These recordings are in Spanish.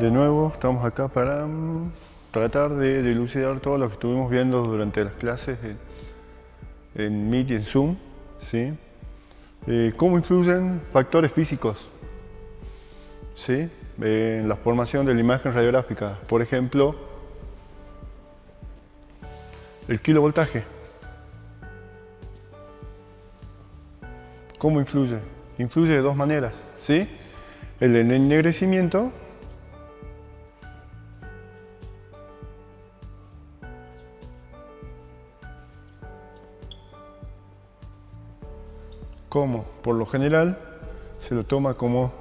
De nuevo, estamos acá para tratar de dilucidar todo lo que estuvimos viendo durante las clases en Meet y en Zoom, ¿sí? ¿Cómo influyen factores físicos, ¿sí? En la formación de la imagen radiográfica? Por ejemplo, el kilovoltaje. ¿Cómo influye? Influye de dos maneras, ¿sí? El ennegrecimiento como por lo general se lo toma como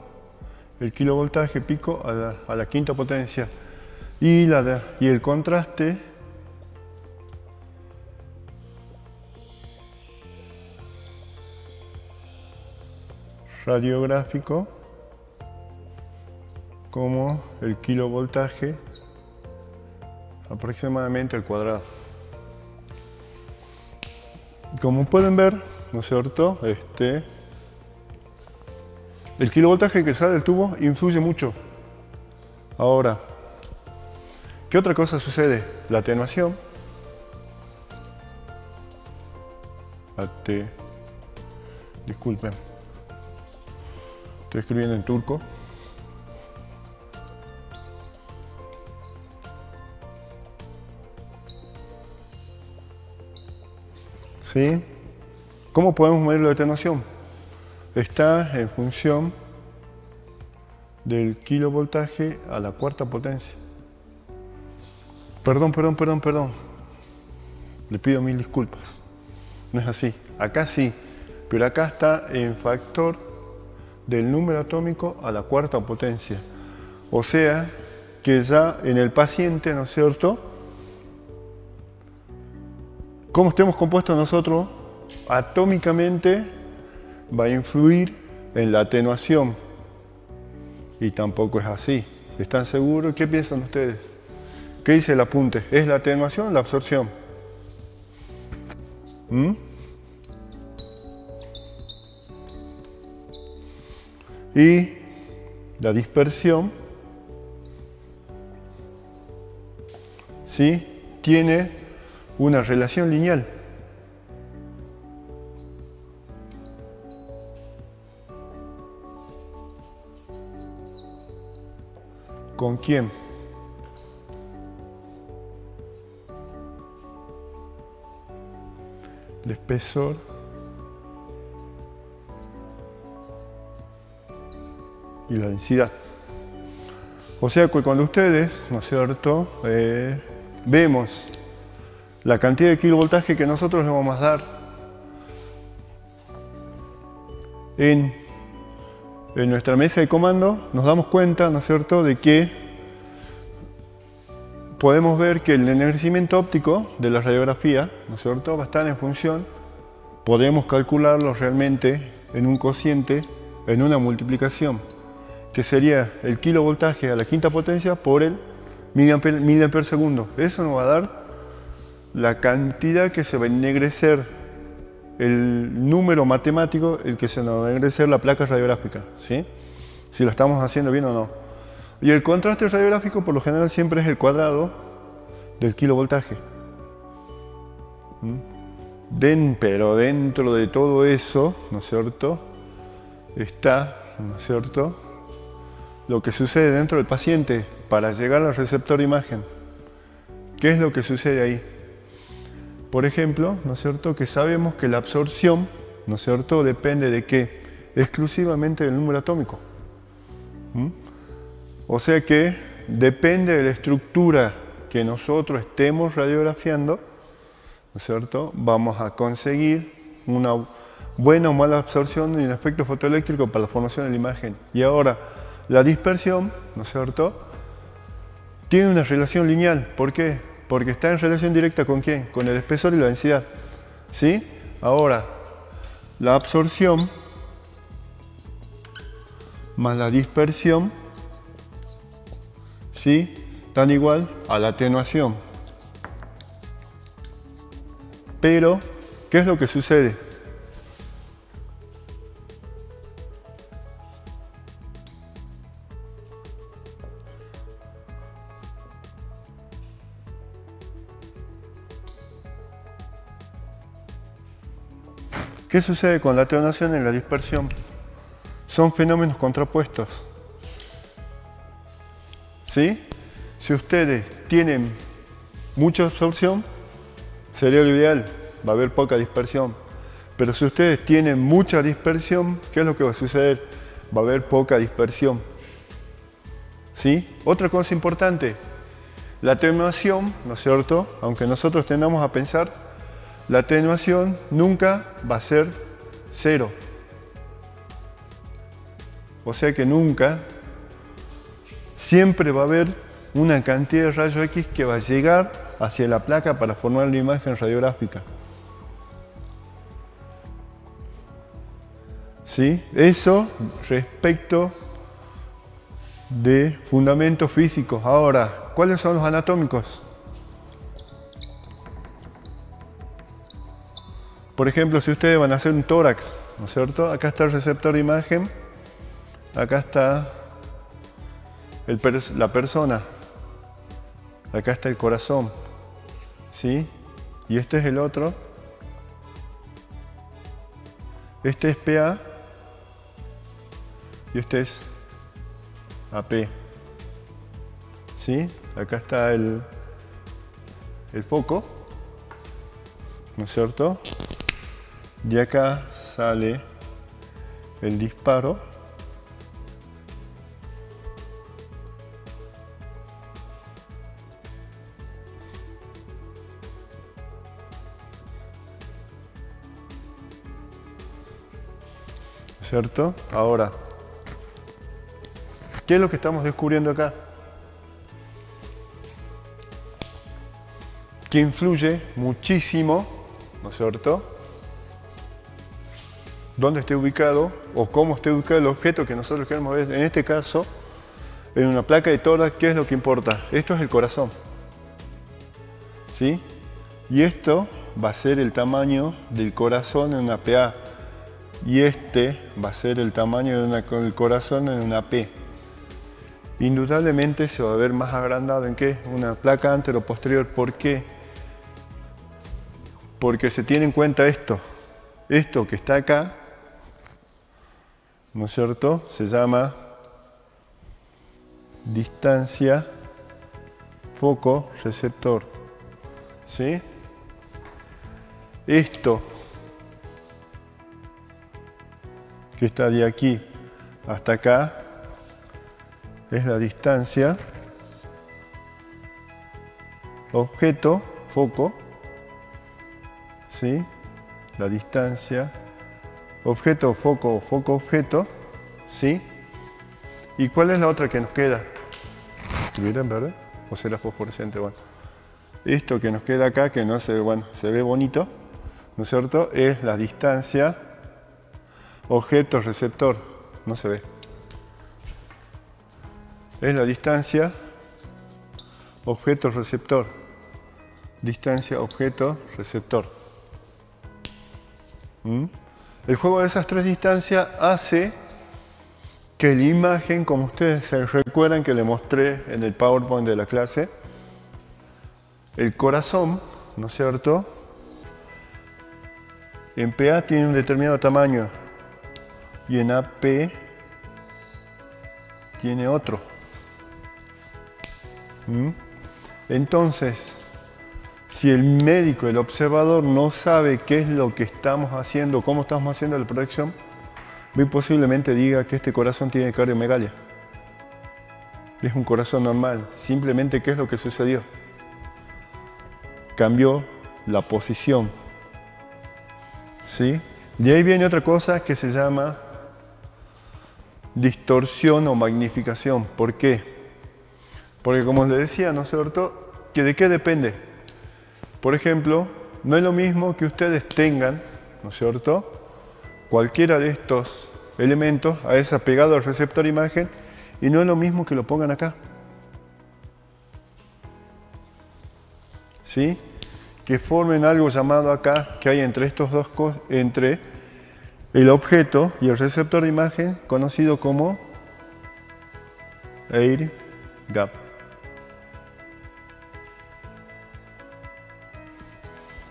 el kilovoltaje pico a la quinta potencia y el contraste radiográfico como el kilovoltaje aproximadamente al cuadrado. Como pueden ver, ¿no es cierto? El kilovoltaje que sale del tubo influye mucho. Ahora, ¿qué otra cosa sucede? La atenuación. Disculpen, estoy escribiendo en turco. ¿Sí? ¿Cómo podemos medir la atenuación? Está en función del kilovoltaje a la cuarta potencia. Perdón. Le pido mil disculpas. No es así. Acá sí, pero acá está en factor del número atómico a la cuarta potencia. O sea, que ya en el paciente, ¿no es cierto? Cómo estemos compuestos nosotros, atómicamente va a influir en la atenuación. Y tampoco es así. ¿Están seguros? ¿Qué piensan ustedes? ¿Qué dice el apunte? ¿Es la atenuación o la absorción? Y la dispersión, ¿sí? Tiene una relación lineal. ¿Con quién? El espesor y la densidad. O sea que cuando ustedes, ¿no es cierto?, vemos la cantidad de kilovoltaje que nosotros le vamos a dar en nuestra mesa de comando, nos damos cuenta, ¿no es cierto?, de que podemos ver que el ennegrecimiento óptico de la radiografía, ¿no es cierto?, va a estar en función, podemos calcularlo realmente en un cociente, en una multiplicación, que sería el kilovoltaje a la quinta potencia por el miliampere segundo. Eso nos va a dar la cantidad que se va a ennegrecer, el número matemático, el que se nos va a ennegrecer la placa radiográfica, ¿sí? Si lo estamos haciendo bien o no. Y el contraste radiográfico por lo general siempre es el cuadrado del kilovoltaje. Pero dentro de todo eso, ¿no es cierto?, está, ¿no es cierto?, lo que sucede dentro del paciente para llegar al receptor de imagen. ¿Qué es lo que sucede ahí? Por ejemplo, ¿no es cierto?, que sabemos que la absorción, ¿no es cierto?, depende de ¿qué? Exclusivamente del número atómico. O sea que depende de la estructura que nosotros estemos radiografiando, ¿no es cierto?, vamos a conseguir una buena o mala absorción y un efecto fotoeléctrico para la formación de la imagen. Y ahora, la dispersión, ¿no es cierto?, tiene una relación lineal. ¿Por qué? Porque está en relación directa ¿con quién? Con el espesor y la densidad. ¿Sí? Ahora, la absorción más la dispersión, ¿sí?, dan igual a la atenuación. Pero, ¿qué es lo que sucede? ¿Qué sucede con la atenuación y la dispersión? Son fenómenos contrapuestos. ¿Sí? Si ustedes tienen mucha absorción, sería lo ideal, va a haber poca dispersión. Pero si ustedes tienen mucha dispersión, ¿qué es lo que va a suceder? Va a haber poca dispersión. ¿Sí? Otra cosa importante, la atenuación, ¿no es cierto? Aunque nosotros tendamos a pensar, la atenuación nunca va a ser cero. O sea que nunca, siempre va a haber una cantidad de rayos X que va a llegar hacia la placa para formar la imagen radiográfica. ¿Sí? Eso respecto de fundamentos físicos. Ahora, ¿cuáles son los anatómicos? Por ejemplo, si ustedes van a hacer un tórax, ¿no es cierto? Acá está el receptor de imagen, acá está la persona, acá está el corazón, ¿sí? Y este es el otro. Este es PA y este es AP. ¿Sí? Acá está el foco, ¿no es cierto? De acá sale el disparo. ¿Cierto? Ahora, ¿qué es lo que estamos descubriendo acá? Que influye muchísimo, ¿no es cierto?, dónde esté ubicado o cómo esté ubicado el objeto que nosotros queremos ver. En este caso, en una placa de tórax, ¿qué es lo que importa? Esto es el corazón, ¿sí? Y esto va a ser el tamaño del corazón en una PA. Y este va a ser el tamaño del corazón en una P. Indudablemente se va a ver más agrandado en ¿qué? Una placa anteroposterior. ¿Por qué? Porque se tiene en cuenta esto. Esto que está acá, ¿no es cierto? Se llama distancia foco-receptor. ¿Sí? Esto que está de aquí hasta acá es la distancia objeto, foco, ¿sí? La distancia objeto, foco, foco, objeto, ¿sí? ¿Y cuál es la otra que nos queda? ¿Miren, verdad? ¿O será fosforescente? Bueno, esto que nos queda acá, que no se, bueno, se ve bonito, ¿no es cierto? Es la distancia objeto-receptor, no se ve. Es la distancia objeto-receptor. Distancia objeto-receptor. El juego de esas tres distancias hace que la imagen, como ustedes se recuerdan que le mostré en el PowerPoint de la clase, el corazón, ¿no es cierto?, en PA tiene un determinado tamaño y en AP tiene otro. Entonces, si el médico, el observador, no sabe qué es lo que estamos haciendo, cómo estamos haciendo la proyección, muy posiblemente diga que este corazón tiene cardiomegalia. Es un corazón normal. Simplemente, ¿qué es lo que sucedió? Cambió la posición. ¿Sí? De ahí viene otra cosa que se llama distorsión o magnificación. ¿Por qué? Porque como les decía, ¿no es cierto?, que ¿de qué depende? Por ejemplo, no es lo mismo que ustedes tengan, ¿no es cierto?, cualquiera de estos elementos a esa pegado al receptor imagen, y no es lo mismo que lo pongan acá. ¿Sí? Que formen algo llamado acá, que hay entre estos dos cosas, entre el objeto y el receptor de imagen, conocido como air gap.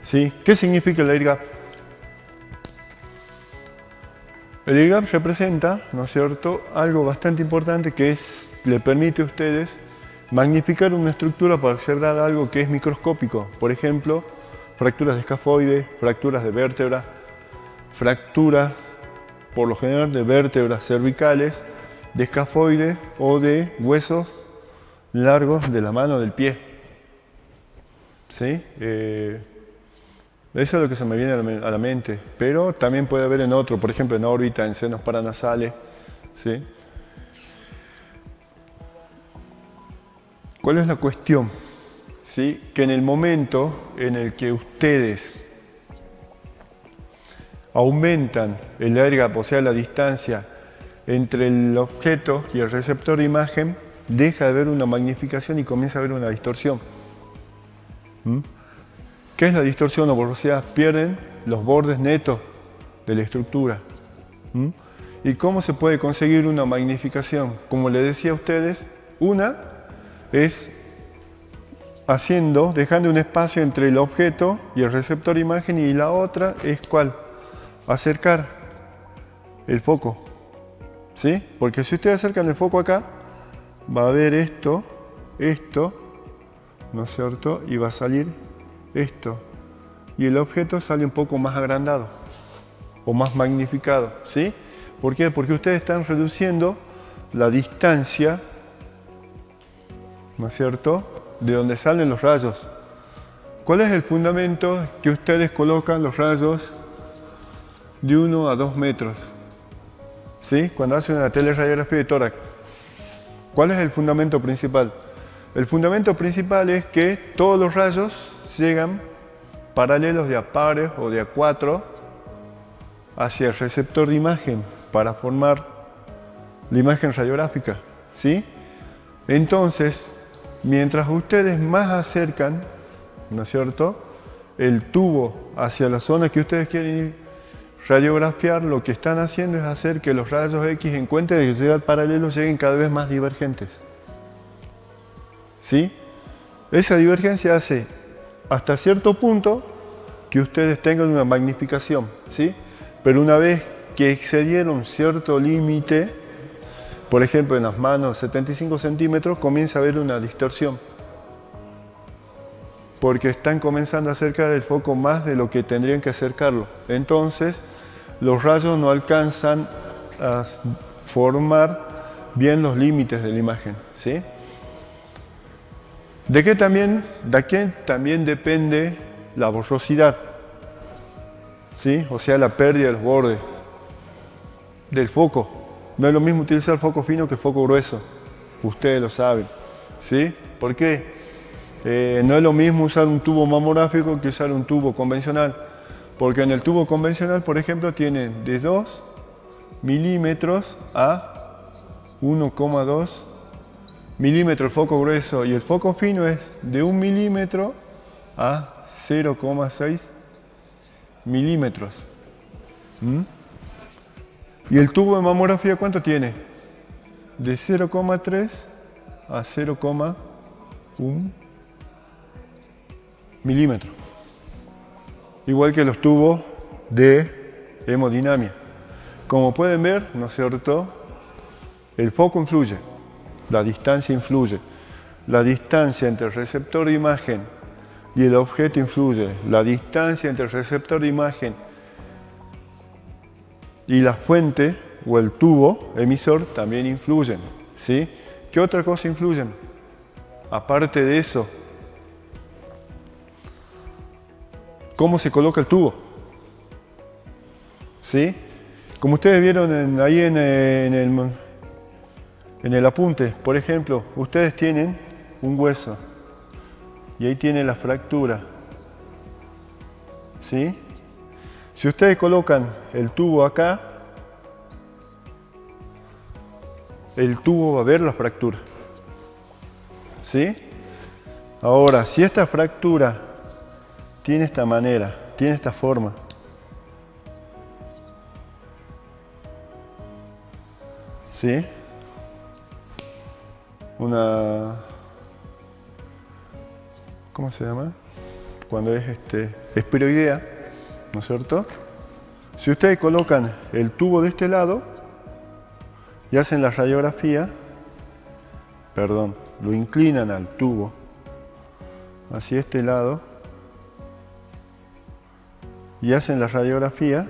¿Sí? ¿Qué significa el air gap? El IRGAP representa, ¿no es cierto?, algo bastante importante que le permite a ustedes magnificar una estructura para observar algo que es microscópico. Por ejemplo, fracturas de escafoide, fracturas de vértebra, fracturas, por lo general, de vértebras cervicales, de escafoide o de huesos largos de la mano o del pie. ¿Sí? Eso es lo que se me viene a la mente, pero también puede haber en otro, por ejemplo en órbita, en senos paranasales. ¿Sí? ¿Cuál es la cuestión? ¿Sí? Que en el momento en el que ustedes aumentan el ERGAP, o sea la distancia entre el objeto y el receptor de imagen, deja de haber una magnificación y comienza a haber una distorsión. ¿Qué es la distorsión o borrosidad? Pierden los bordes netos de la estructura. ¿Y cómo se puede conseguir una magnificación? Como les decía a ustedes, una es dejando un espacio entre el objeto y el receptor de imagen, y la otra es ¿cuál? Acercar el foco. ¿Sí? Porque si ustedes acercan el foco acá, va a haber esto, ¿no es cierto? Y va a salir esto. Y el objeto sale un poco más agrandado o más magnificado. ¿Sí? ¿Por qué? Porque ustedes están reduciendo la distancia, ¿no es cierto?, de donde salen los rayos. ¿Cuál es el fundamento que ustedes colocan los rayos de 1 a 2 metros? ¿Sí? Cuando hacen una teleradiografía de tórax. ¿Cuál es el fundamento principal? El fundamento principal es que todos los rayos llegan paralelos de a pares o de a 4 hacia el receptor de imagen para formar la imagen radiográfica. ¿Sí? Entonces, mientras ustedes más acercan, ¿no es cierto?, el tubo hacia la zona que ustedes quieren radiografiar, lo que están haciendo es hacer que los rayos X encuentren que llegan paralelos, lleguen cada vez más divergentes. ¿Sí? Esa divergencia hace hasta cierto punto que ustedes tengan una magnificación, ¿sí? Pero una vez que excedieron cierto límite, por ejemplo en las manos 75 centímetros, comienza a haber una distorsión. Porque están comenzando a acercar el foco más de lo que tendrían que acercarlo. Entonces, los rayos no alcanzan a formar bien los límites de la imagen. ¿Sí? ¿De qué también depende la borrosidad? ¿Sí? O sea, la pérdida de los bordes del foco. No es lo mismo utilizar foco fino que foco grueso. Ustedes lo saben. ¿Sí? ¿Por qué? No es lo mismo usar un tubo mamográfico que usar un tubo convencional, porque en el tubo convencional, por ejemplo, tienen de 2 milímetros a 1,2 milímetros el foco grueso, y el foco fino es de 1 milímetro a 0,6 milímetros. ¿Y el tubo de mamografía cuánto tiene? De 0,3 a 0,1 milímetros. Igual que los tubos de hemodinamia. Como pueden ver, ¿no es cierto?, el foco influye, la distancia influye, la distancia entre el receptor de imagen y el objeto influye, la distancia entre el receptor de imagen y la fuente o el tubo emisor también influyen. ¿Sí? ¿Qué otra cosa influyen? Aparte de eso, ¿cómo se coloca el tubo? ¿Sí? Como ustedes vieron ahí en el apunte, por ejemplo, ustedes tienen un hueso y ahí tienen la fractura. ¿Sí? Si ustedes colocan el tubo acá, el tubo va a ver la fractura. ¿Sí? Ahora, si esta fractura tiene esta manera, tiene esta forma, ¿sí? ¿Cómo se llama? Cuando es esferoidea, ¿no es cierto? Si ustedes colocan el tubo de este lado y hacen la radiografía, perdón, lo inclinan al tubo hacia este lado y hacen la radiografía,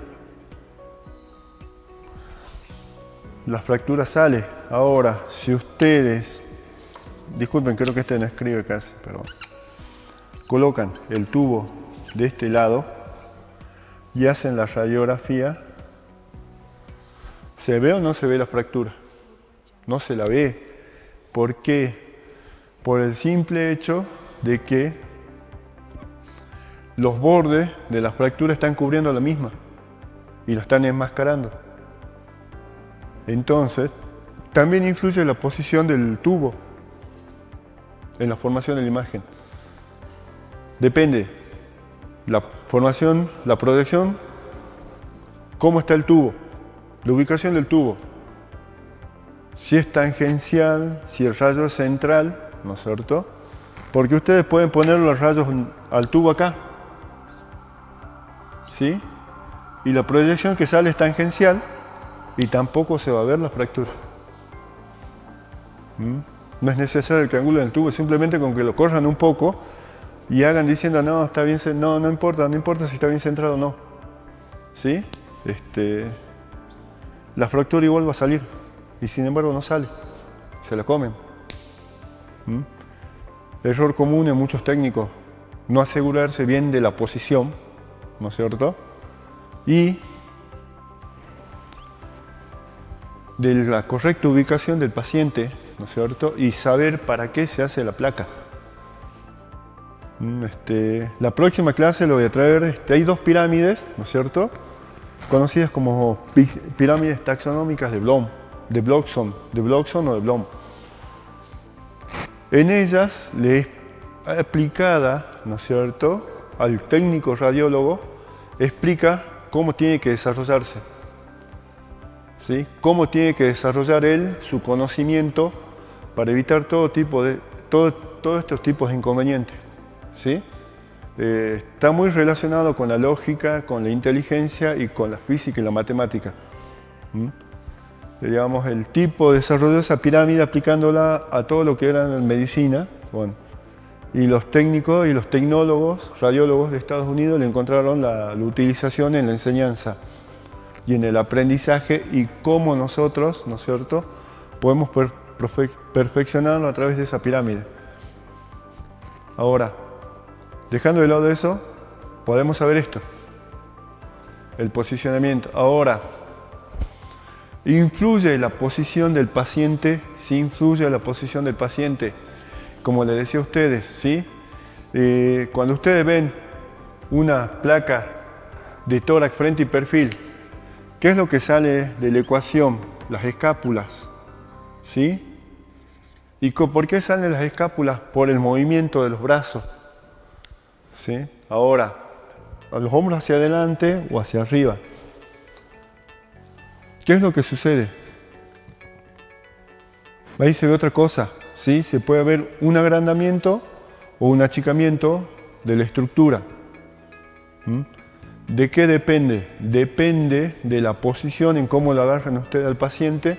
la fractura sale. Ahora, si ustedes, disculpen, creo que este no escribe casi, pero colocan el tubo de este lado y hacen la radiografía, ¿se ve o no se ve la fractura? No se la ve. ¿Por qué? Por el simple hecho de que los bordes de la fractura están cubriendo la misma y la están enmascarando. Entonces, también influye la posición del tubo en la formación de la imagen. Depende la formación, la proyección, cómo está el tubo, la ubicación del tubo. Si es tangencial, si el rayo es central, ¿no es cierto? Porque ustedes pueden poner los rayos al tubo acá, ¿sí? Y la proyección que sale es tangencial y tampoco se va a ver la fractura. No es necesario el que angulen el tubo, simplemente con que lo corran un poco y hagan diciendo, no, está bien, no importa si está bien centrado o no. ¿Sí? La fractura igual va a salir y sin embargo no sale, se la comen. Error común en muchos técnicos, no asegurarse bien de la posición, ¿no es cierto? Y de la correcta ubicación del paciente, ¿no es cierto? Y saber para qué se hace la placa. La próxima clase lo voy a traer, hay dos pirámides, ¿no es cierto? Conocidas como pirámides taxonómicas de Bloom, de Blockson o de Bloom. En ellas le es aplicada, ¿no es cierto?, al técnico radiólogo, explica cómo tiene que desarrollarse, ¿sí? Cómo tiene que desarrollar él su conocimiento para evitar todos estos tipos de inconvenientes, ¿sí? Está muy relacionado con la lógica, con la inteligencia y con la física y la matemática. Digamos, el tipo desarrolló esa pirámide aplicándola a todo lo que era en medicina. Bueno, y los técnicos y los tecnólogos, radiólogos de Estados Unidos le encontraron la utilización en la enseñanza y en el aprendizaje y cómo nosotros, ¿no es cierto?, podemos perfeccionarlo a través de esa pirámide. Ahora, dejando de lado eso, podemos saber esto, el posicionamiento. Ahora, ¿influye la posición del paciente? Sí, influye la posición del paciente. Como les decía a ustedes, ¿sí? Cuando ustedes ven una placa de tórax, frente y perfil, ¿qué es lo que sale de la ecuación? Las escápulas, ¿sí? ¿Y por qué salen las escápulas? Por el movimiento de los brazos, ¿sí? Ahora, a los hombros hacia adelante o hacia arriba. ¿Qué es lo que sucede? Ahí se ve otra cosa, ¿sí? Se puede ver un agrandamiento o un achicamiento de la estructura. ¿De qué depende? Depende de la posición en cómo lo agarran ustedes al paciente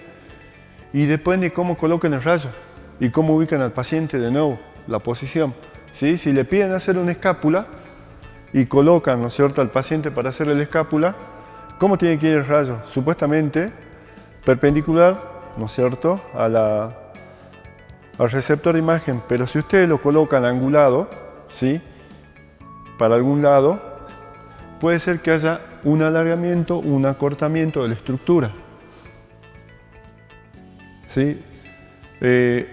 y depende de cómo coloquen el rayo y cómo ubican al paciente de nuevo, la posición. ¿Sí? Si le piden hacer una escápula y colocan, ¿no es cierto?, al paciente para hacerle la escápula, ¿cómo tiene que ir el rayo? Supuestamente perpendicular, ¿no es cierto?, al receptor de imagen, pero si ustedes lo colocan angulado, ¿sí?, para algún lado, puede ser que haya un alargamiento, un acortamiento de la estructura, ¿sí?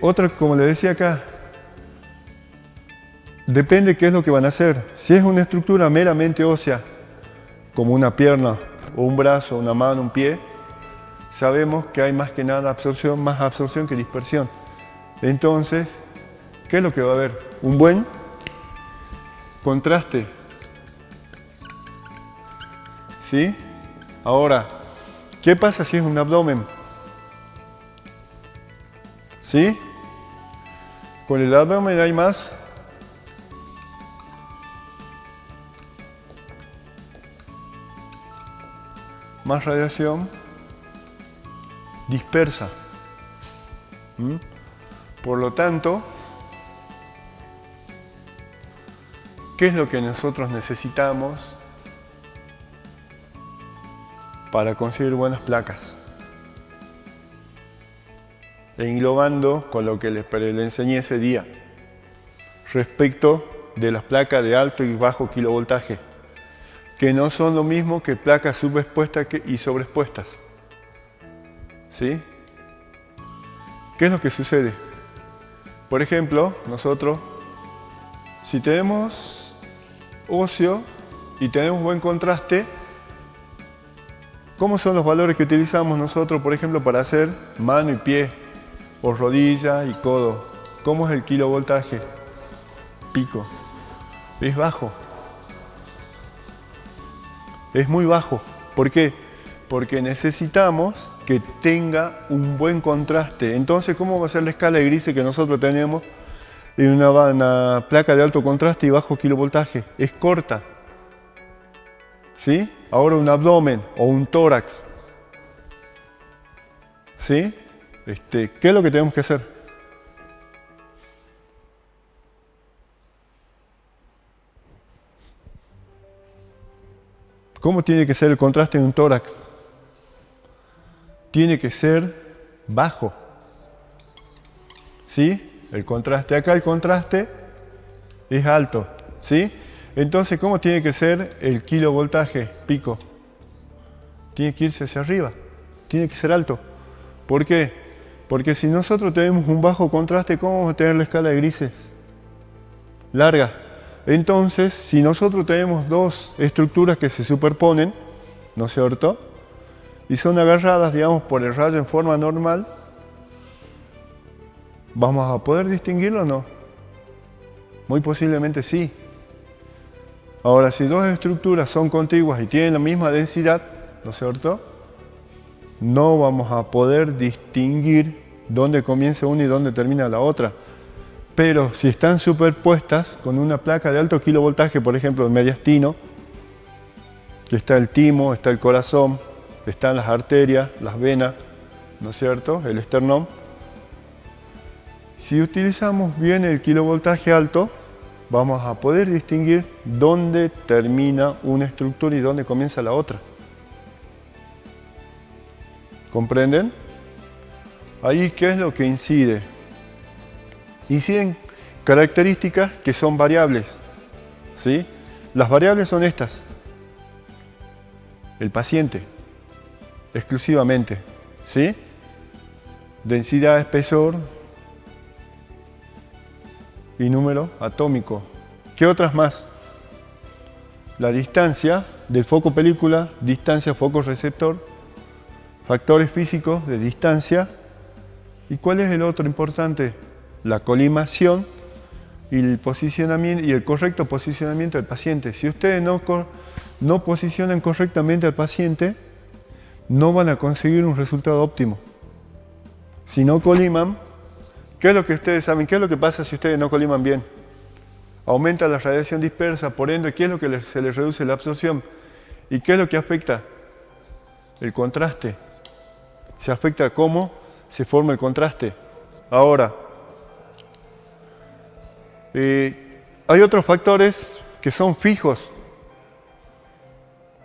Otra, como les decía acá, depende qué es lo que van a hacer. Si es una estructura meramente ósea, como una pierna o un brazo, una mano, un pie, sabemos que hay más que nada absorción, más absorción que dispersión. Entonces, ¿qué es lo que va a haber? Un buen contraste, ¿sí? Ahora, ¿qué pasa si es un abdomen? ¿Sí? Con el abdomen hay más más radiación dispersa. Por lo tanto, ¿qué es lo que nosotros necesitamos para conseguir buenas placas? Englobando con lo que le enseñé ese día respecto de las placas de alto y bajo kilovoltaje, que no son lo mismo que placas subexpuestas y sobreexpuestas. ¿Sí? ¿Qué es lo que sucede? Por ejemplo, nosotros, si tenemos óseo y tenemos buen contraste, ¿cómo son los valores que utilizamos nosotros, por ejemplo, para hacer mano y pie, o rodilla y codo? ¿Cómo es el kilovoltaje? Pico. Es bajo. Es muy bajo. ¿Por qué? Porque necesitamos que tenga un buen contraste. Entonces, ¿cómo va a ser la escala de grises que nosotros tenemos en una placa de alto contraste y bajo kilovoltaje? Es corta. ¿Sí? Ahora un abdomen o un tórax. ¿Sí? ¿Qué es lo que tenemos que hacer? ¿Cómo tiene que ser el contraste en un tórax? Tiene que ser bajo. ¿Sí? El contraste acá, el contraste es alto. ¿Sí? Entonces, ¿cómo tiene que ser el kilovoltaje pico? Tiene que irse hacia arriba. Tiene que ser alto. ¿Por qué? Porque si nosotros tenemos un bajo contraste, ¿cómo vamos a tener la escala de grises? Larga. Entonces, si nosotros tenemos dos estructuras que se superponen, ¿no es cierto?, y son agarradas, digamos, por el rayo en forma normal, ¿vamos a poder distinguirlo o no? Muy posiblemente sí. Ahora, si dos estructuras son contiguas y tienen la misma densidad, ¿no es cierto?, no vamos a poder distinguir dónde comienza una y dónde termina la otra. Pero si están superpuestas con una placa de alto kilovoltaje, por ejemplo, el mediastino, que está el timo, está el corazón, están las arterias, las venas, ¿no es cierto?, el esternón. Si utilizamos bien el kilovoltaje alto, vamos a poder distinguir dónde termina una estructura y dónde comienza la otra. ¿Comprenden? Ahí, ¿qué es lo que incide? Inciden características que son variables. ¿Sí? Las variables son estas. El paciente, exclusivamente. ¿Sí? Densidad, espesor y número atómico. ¿Qué otras más? La distancia del foco película, distancia foco receptor, factores físicos de distancia. ¿Y cuál es el otro importante? La colimación y el posicionamiento y el correcto posicionamiento del paciente. Si ustedes no posicionan correctamente al paciente, no van a conseguir un resultado óptimo. Si no coliman, ¿qué es lo que ustedes saben? ¿Qué es lo que pasa si ustedes no coliman bien? Aumenta la radiación dispersa, por ende, ¿qué es lo que se les reduce la absorción? ¿Y qué es lo que afecta? El contraste. Se afecta cómo se forma el contraste. Ahora, hay otros factores que son fijos.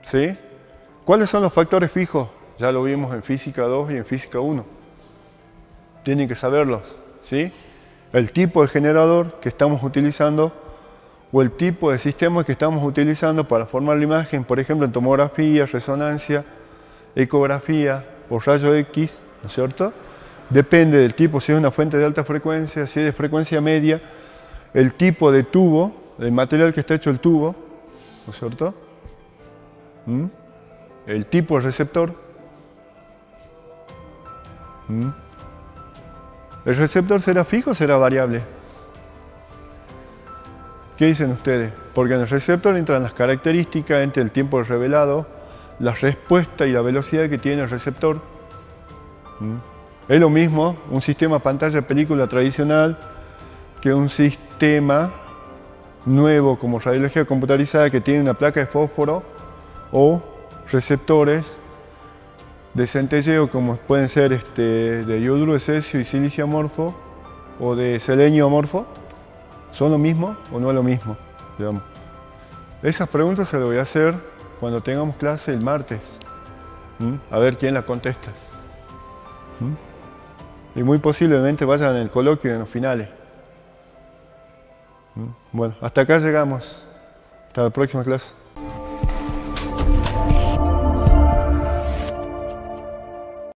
¿Sí? ¿Cuáles son los factores fijos? Ya lo vimos en Física 2 y en Física 1. Tienen que saberlos. ¿Sí? El tipo de generador que estamos utilizando o el tipo de sistema que estamos utilizando para formar la imagen, por ejemplo, en tomografía, resonancia, ecografía o rayo X, ¿no es cierto? Depende del tipo, si es una fuente de alta frecuencia, si es de frecuencia media, el tipo de tubo, el material que está hecho el tubo, ¿no es cierto? El tipo de receptor. ¿El receptor será fijo o será variable? ¿Qué dicen ustedes? Porque en el receptor entran las características entre el tiempo revelado, la respuesta y la velocidad que tiene el receptor. Es lo mismo un sistema pantalla película tradicional que un sistema nuevo como radiología computarizada que tiene una placa de fósforo o receptores de centelleo, como pueden ser de yoduro de cesio y silicio amorfo, o de selenio amorfo, ¿son lo mismo o no es lo mismo? Digamos. Esas preguntas se las voy a hacer cuando tengamos clase el martes. A ver quién la contesta. Y muy posiblemente vayan en el coloquio y en los finales. Bueno, hasta acá llegamos. Hasta la próxima clase.